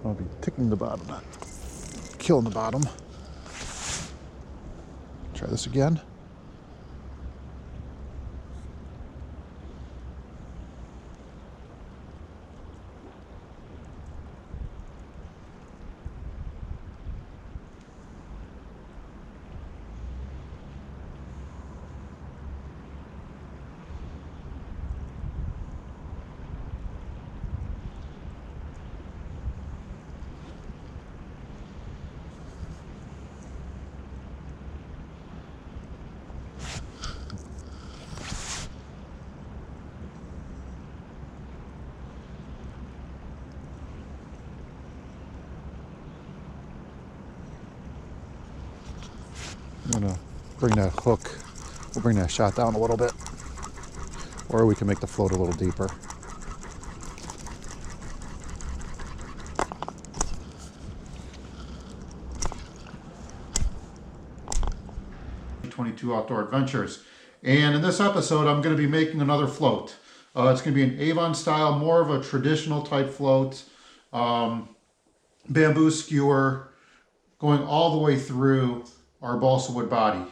I'll be ticking the bottom, not killing the bottom. Try this again. I'm gonna bring that hook, we'll bring that shot down a little bit, or we can make the float a little deeper. '22 Outdoor Adventures, and in this episode I'm going to be making another float. It's going to be an Avon style, more of a traditional type float, bamboo skewer going all the way through our balsa wood body.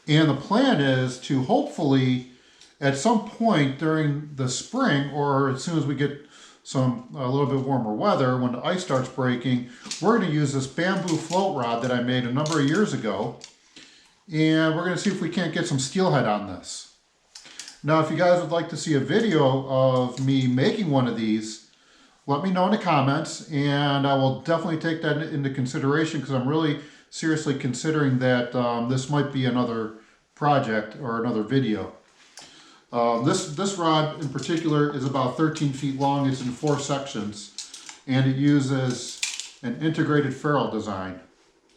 And the plan is to hopefully at some point during the spring, or as soon as we get a little bit warmer weather, when the ice starts breaking, we're going to use this bamboo float rod that I made a number of years ago, and we're going to see if we can't get some steelhead on this. Now, if you guys would like to see a video of me making one of these, let me know in the comments, and I will definitely take that into consideration, because I'm really seriously considering that this might be another project or another video. This rod in particular is about 13 feet long. It's in 4 sections, and it uses an integrated ferrule design.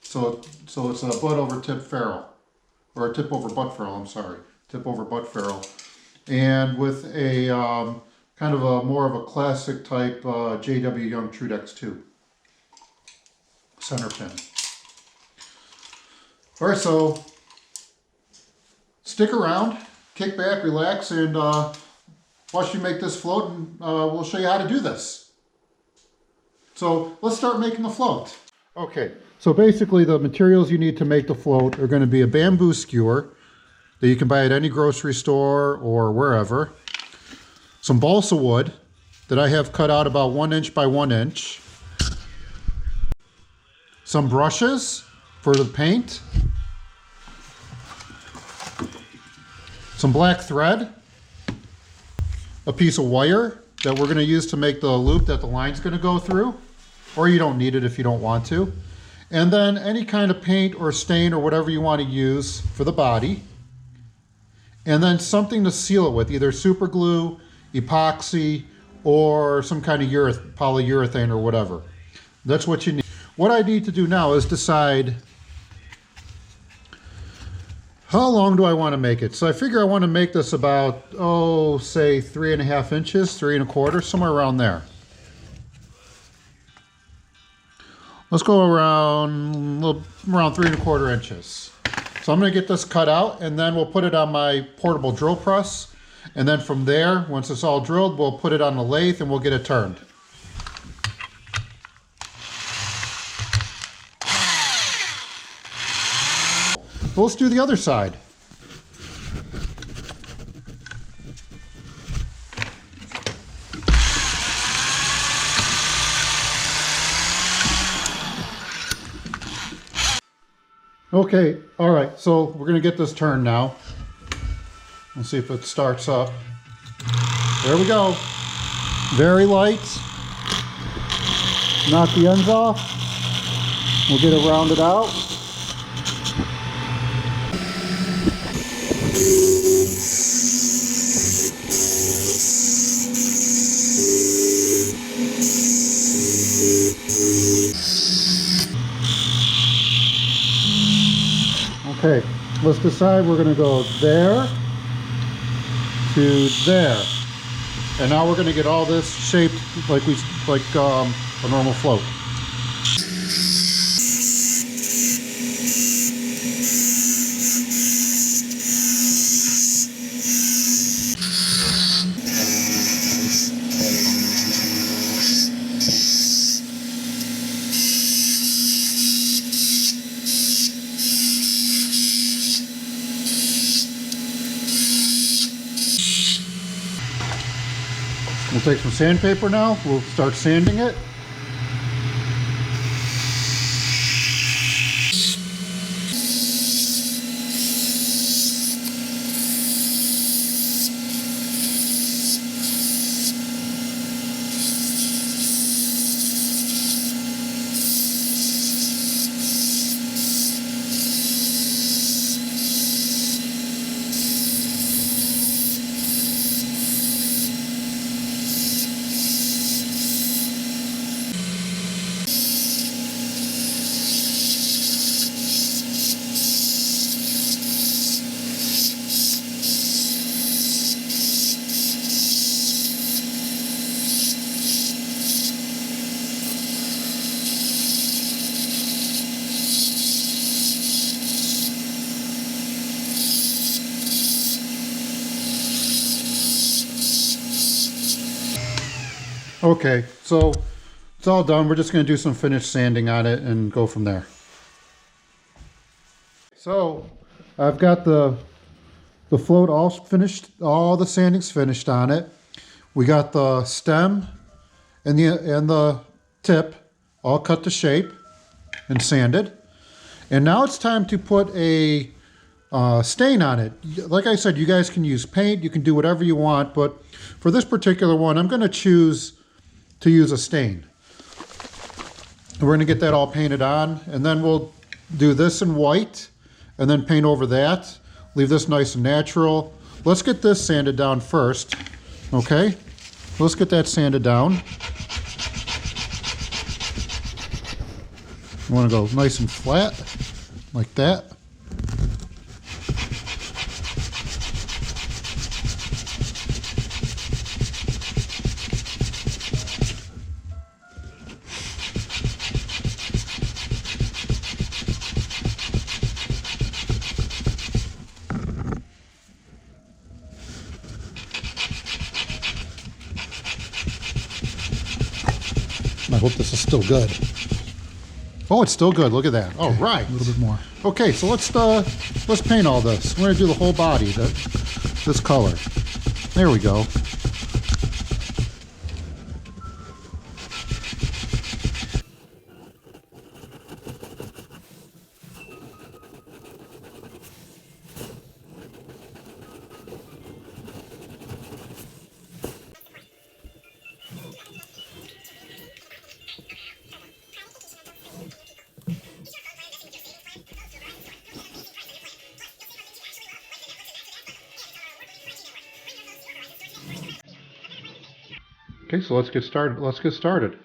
So it's a butt over tip ferrule, or a tip over butt ferrule, I'm sorry, tip over butt ferrule, and with a kind of a more of a classic type J.W. Young Trudex 2 center pin. All right, so stick around, kick back, relax, and watch me make this float, and we'll show you how to do this. So let's start making the float. Okay, so basically the materials you need to make the float are going to be a bamboo skewer that you can buy at any grocery store or wherever, some balsa wood that I have cut out about 1 inch by 1 inch, some brushes for the paint, some black thread, a piece of wire that we're going to use to make the loop that the line's going to go through, or you don't need it if you don't want to, and then any kind of paint or stain or whatever you want to use for the body, and then something to seal it with, either super glue, epoxy, or some kind of polyurethane or whatever. That's what you need. What I need to do now is decide how long do I want to make it. So I figure I want to make this about, say 3.5 inches, 3 1/4, somewhere around there. Let's go around 3 1/4 inches. So I'm going to get this cut out, and then we'll put it on my portable drill press. And then from there, once it's all drilled, we'll put it on the lathe and we'll get it turned. Well, let's do the other side. Okay, all right, so we're going to get this turned now. Let's see if it starts up. There we go. Very light. Knock the ends off. We'll get it rounded out. Okay, let's decide we're going to go there to there, and now we're going to get all this shaped like a normal float. We'll take some sandpaper now. We'll start sanding it. Okay, so it's all done. We're just going to do some finish sanding on it and go from there. So I've got the float all finished, all the sanding's finished on it. We got the stem and the tip all cut to shape and sanded. And now it's time to put a stain on it. Like I said, you guys can use paint, you can do whatever you want, but for this particular one, I'm going to choose to use a stain. We're going to get that all painted on, and then we'll do this in white and then paint over that. Leave this nice and natural. Let's get this sanded down first. Okay, let's get that sanded down. You want to go nice and flat like that. I hope this is still good. Oh, it's still good. Look at that. All right. A little bit more. Okay, so let's paint all this. We're going to do the whole body, this color. There we go. Okay, so let's get started. Let's get started.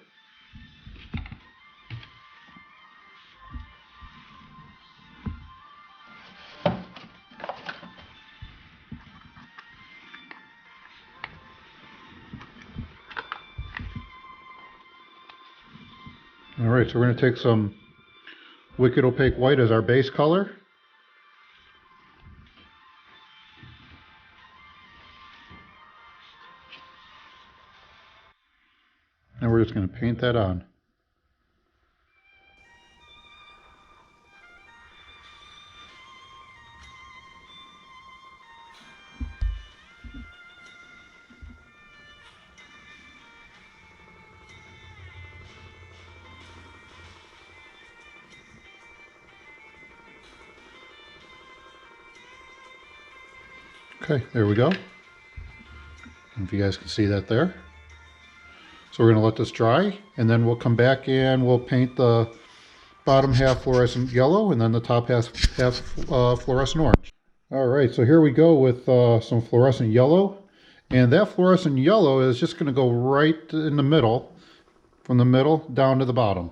All right, so we're going to take some Wicked Opaque White as our base color. And we're just going to paint that on. Okay, there we go. If you guys can see that there. So we're going to let this dry, and then we'll come back and we'll paint the bottom half fluorescent yellow and then the top half fluorescent orange. All right, so here we go with some fluorescent yellow. And that fluorescent yellow is just going to go right in the middle, from the middle down to the bottom.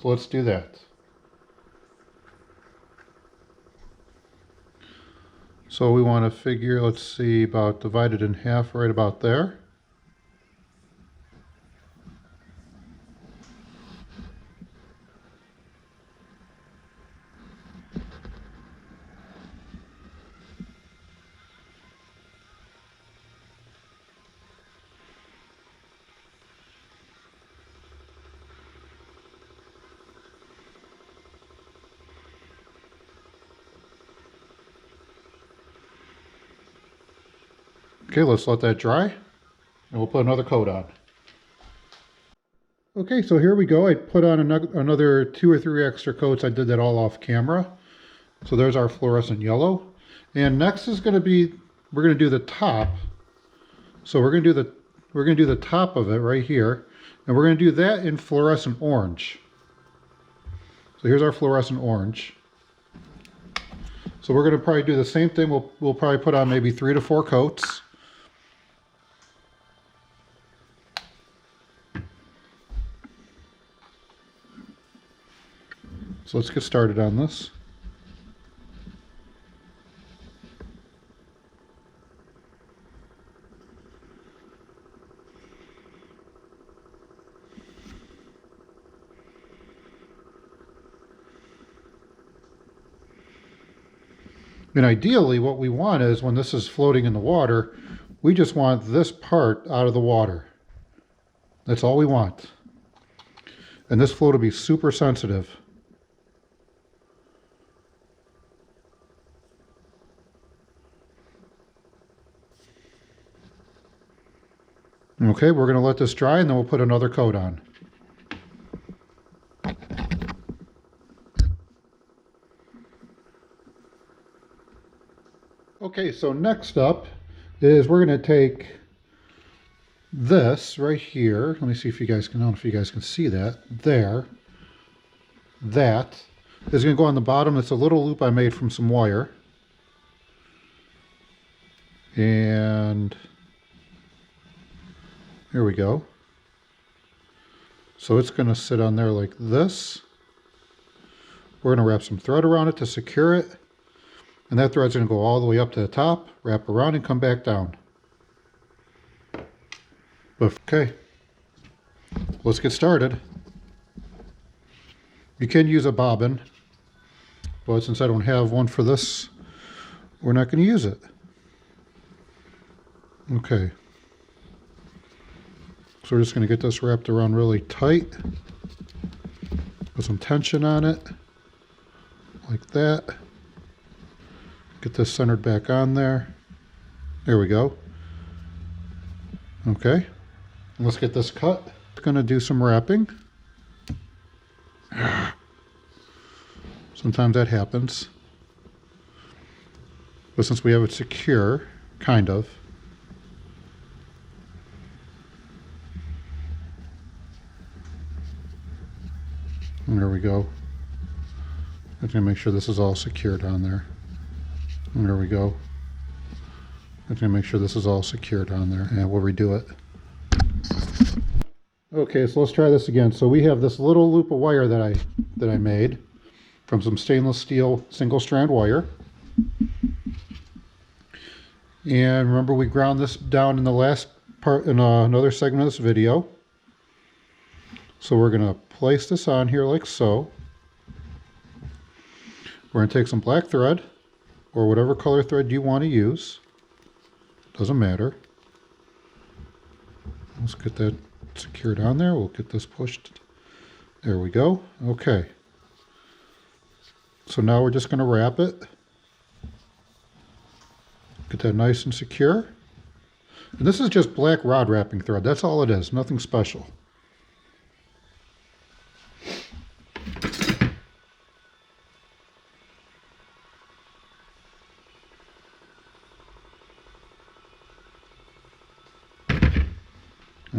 So let's do that. So we want to figure, let's see, about divided in half right about there. Okay, let's let that dry. and we'll put another coat on. Okay, so here we go. I put on another 2 or 3 extra coats. I did that all off camera. So there's our fluorescent yellow. And next is going to be, we're going to do the top. So we're going to do the top of it right here. And we're going to do that in fluorescent orange. So here's our fluorescent orange. So we're going to probably do the same thing. We'll probably put on maybe 3 to 4 coats. So let's get started on this. And ideally what we want is, when this is floating in the water, we just want this part out of the water. That's all we want. And this float will be super sensitive. Okay, we're going to let this dry and then we'll put another coat on. Okay, so next up is we're going to take this right here. Let me see if you guys can, I don't know if you guys can see that. There. That is going to go on the bottom. It's a little loop I made from some wire. And here we go. So it's going to sit on there like this. We're going to wrap some thread around it to secure it. And that thread's going to go all the way up to the top, wrap around, and come back down. Okay, let's get started. You can use a bobbin, but since I don't have one for this, we're not going to use it. Okay. So we're just going to get this wrapped around really tight. Put some tension on it, like that. Get this centered back on there. There we go. Okay. Let's get this cut. Going to do some wrapping. Sometimes that happens. But since we have it secure, kind of. And there we go. I'm going to make sure this is all secured on there. And there we go. I'm going to make sure this is all secured on there. And we'll redo it. Okay, so let's try this again. So we have this little loop of wire that I made from some stainless steel single strand wire. And remember, we ground this down in the last part in another segment of this video. So we're going to place this on here like so. We're going to take some black thread, or whatever color thread you want to use. Doesn't matter. Let's get that secured on there. We'll get this pushed. There we go. Okay. So now we're just going to wrap it. Get that nice and secure. And this is just black rod wrapping thread. That's all it is. Nothing special.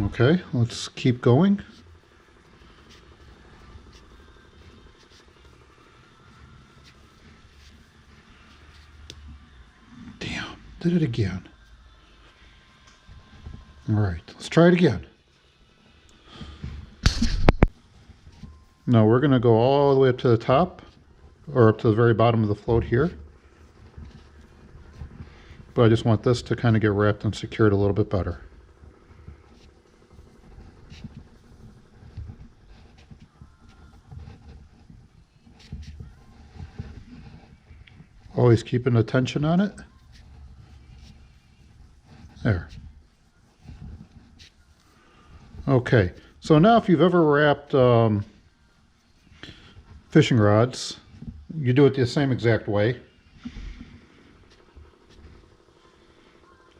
Okay, let's keep going. Damn, did it again. All right, let's try it again. Now we're going to go all the way up to the top, or up to the very bottom of the float here. But I just want this to kind of get wrapped and secured a little bit better. Always keeping the tension on it. There. Okay, so now if you've ever wrapped fishing rods, you do it the same exact way.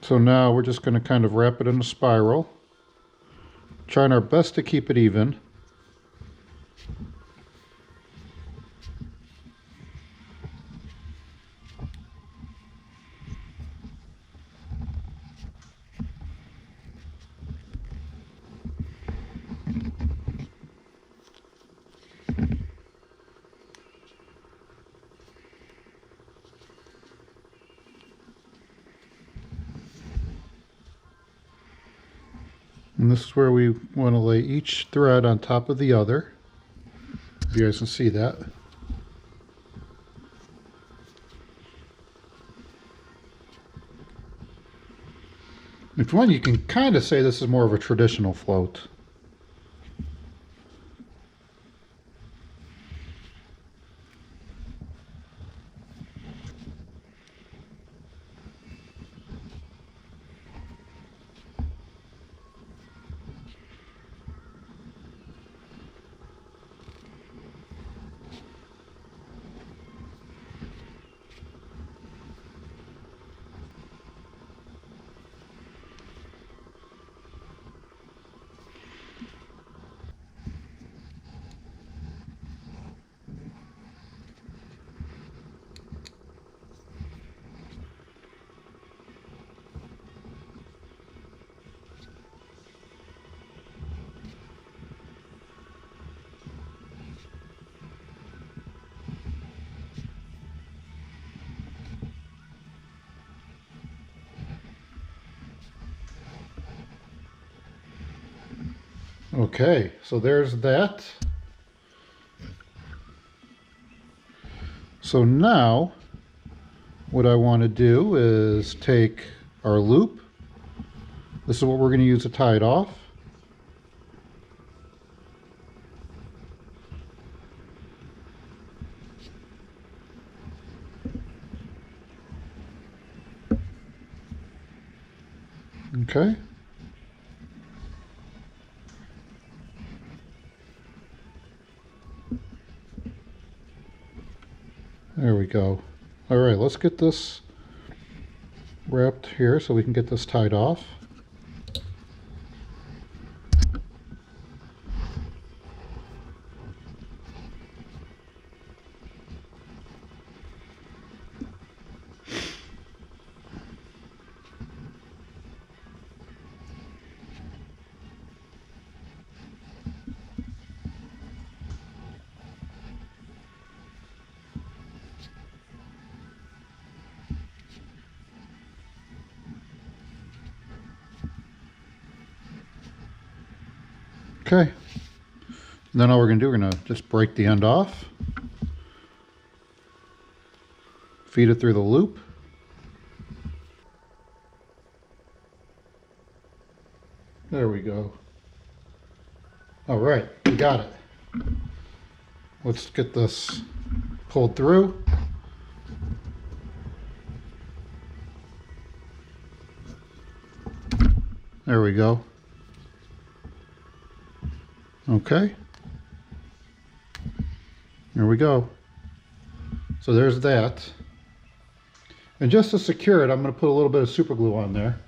So now we're just going to kind of wrap it in a spiral, trying our best to keep it even. And this is where we want to lay each thread on top of the other. If you guys can see that. If you want, you can kind of say this is more of a traditional float. Okay, so there's that. So now what I want to do is take our loop. This is what we're going to use to tie it off. Okay. There we go. All right, let's get this wrapped here so we can get this tied off. Okay. And then all we're going to do, we're going to just break the end off. Feed it through the loop. There we go. All right, we got it. Let's get this pulled through. There we go. Okay. There we go. So there's that. And just to secure it, I'm going to put a little bit of super glue on there.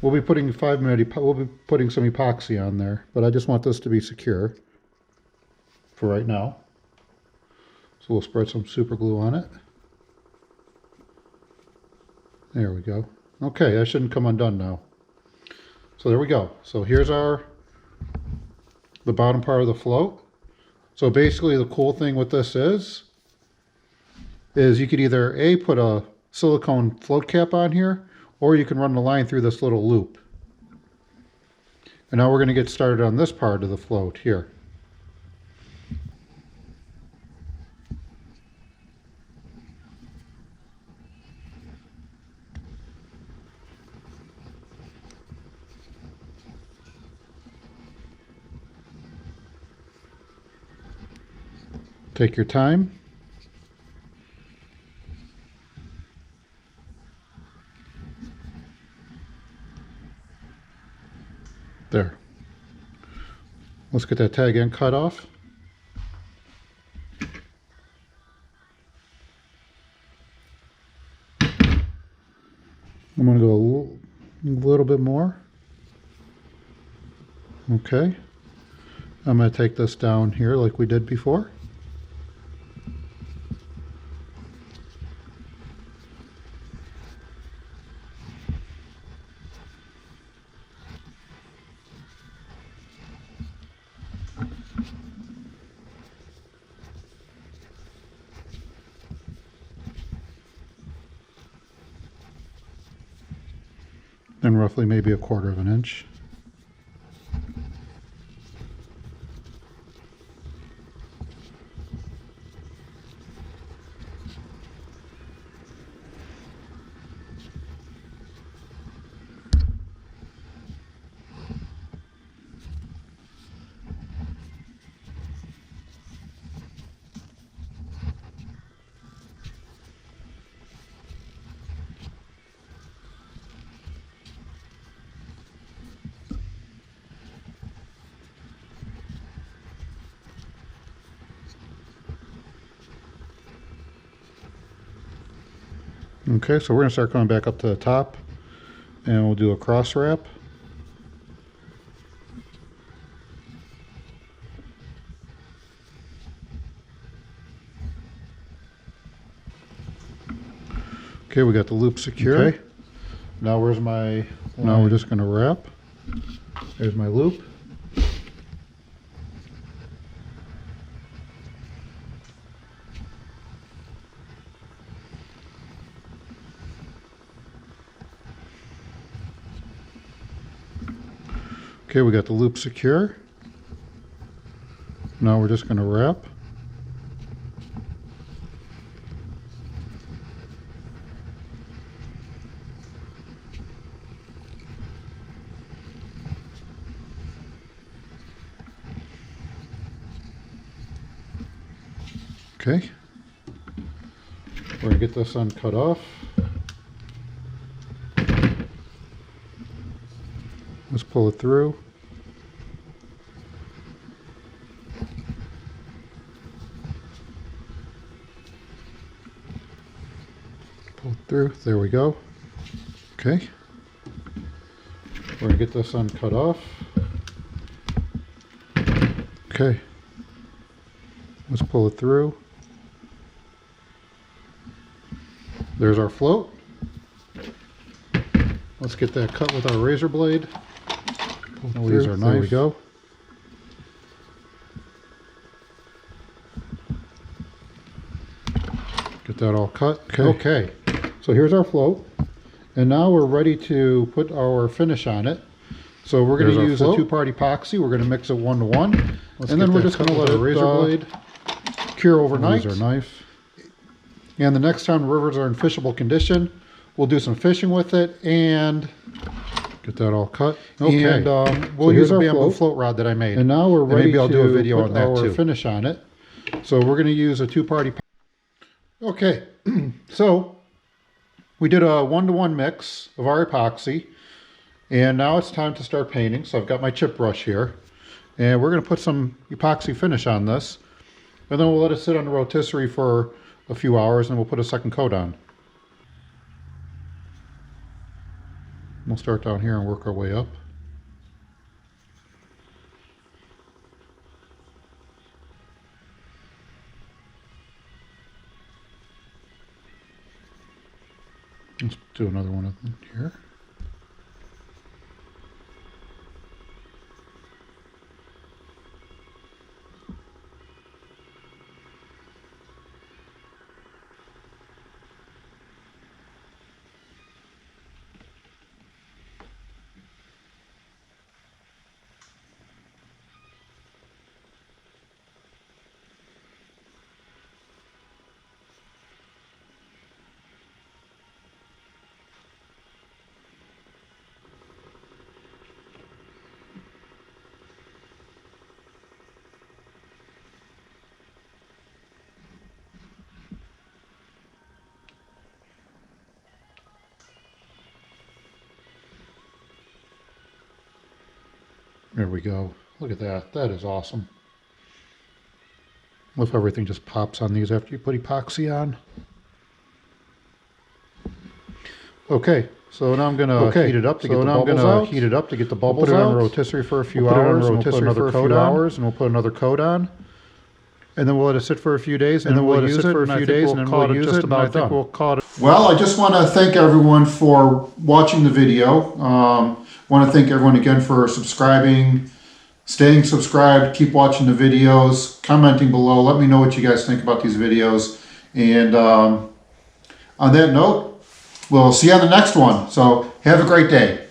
We'll be putting we'll be putting some epoxy on there, but I just want this to be secure for right now. So we'll spread some super glue on it. There we go. Okay, that shouldn't come undone now. So there we go. So here's the bottom part of the float. So basically the cool thing with this is you could either put a silicone float cap on here, or you can run the line through this little loop. And now we're going to get started on this part of the float here. Take your time. There. Let's get that tag end cut off. A little bit more. Okay. I'm going to take this down here like we did before. Then roughly maybe 1/4 inch. Okay, so we're going to start going back up to the top, and we'll do a cross wrap. Okay, we got the loop secure. Okay. Now where's my line? Now we're just going to wrap. There's my loop. Okay, we got the loop secure. Now we're just going to wrap. Okay. We're going to get this uncut off. Let's pull it through. Pull it through. There we go. Okay. We're going to get this uncut off. Okay. Let's pull it through. There's our float. Let's get that cut with our razor blade. We'll use our knife. There we go. Get that all cut. Okay. So here's our float. And now we're ready to put our finish on it. So we're going to use a 2-part epoxy. We're going to mix it 1-to-1. And then we're just going to let our razor blade cure overnight. Use our knife. And the next time the rivers are in fishable condition, we'll do some fishing with it and get that all cut. Okay. And we'll use a bamboo float rod that I made. And now we're ready. Maybe I'll do a video on that too. Finish on it. So we're going to use a 2-part epoxy. Okay. So we did a 1-to-1 mix of our epoxy. And now it's time to start painting. So I've got my chip brush here. And we're going to put some epoxy finish on this. And then we'll let it sit on the rotisserie for a few hours and we'll put a second coat on. We'll start down here and work our way up. Let's do another one here. There we go. Look at that. That is awesome. What if everything just pops on these after you put epoxy on? Okay, so now I'm gonna heat it up to get the bubbles out. Heat it up to get the bubbles out. Put it on rotisserie for a few hours. We'll put another coat on. And we'll put another coat on. And then we'll let it sit for a few days, and then we'll use it for a few days, and then we'll use it. And I think we'll call it. Well, I just want to thank everyone for watching the video. Want to thank everyone again for subscribing, staying subscribed, keep watching the videos, commenting below. Let me know what you guys think about these videos. And on that note, we'll see you on the next one. So have a great day.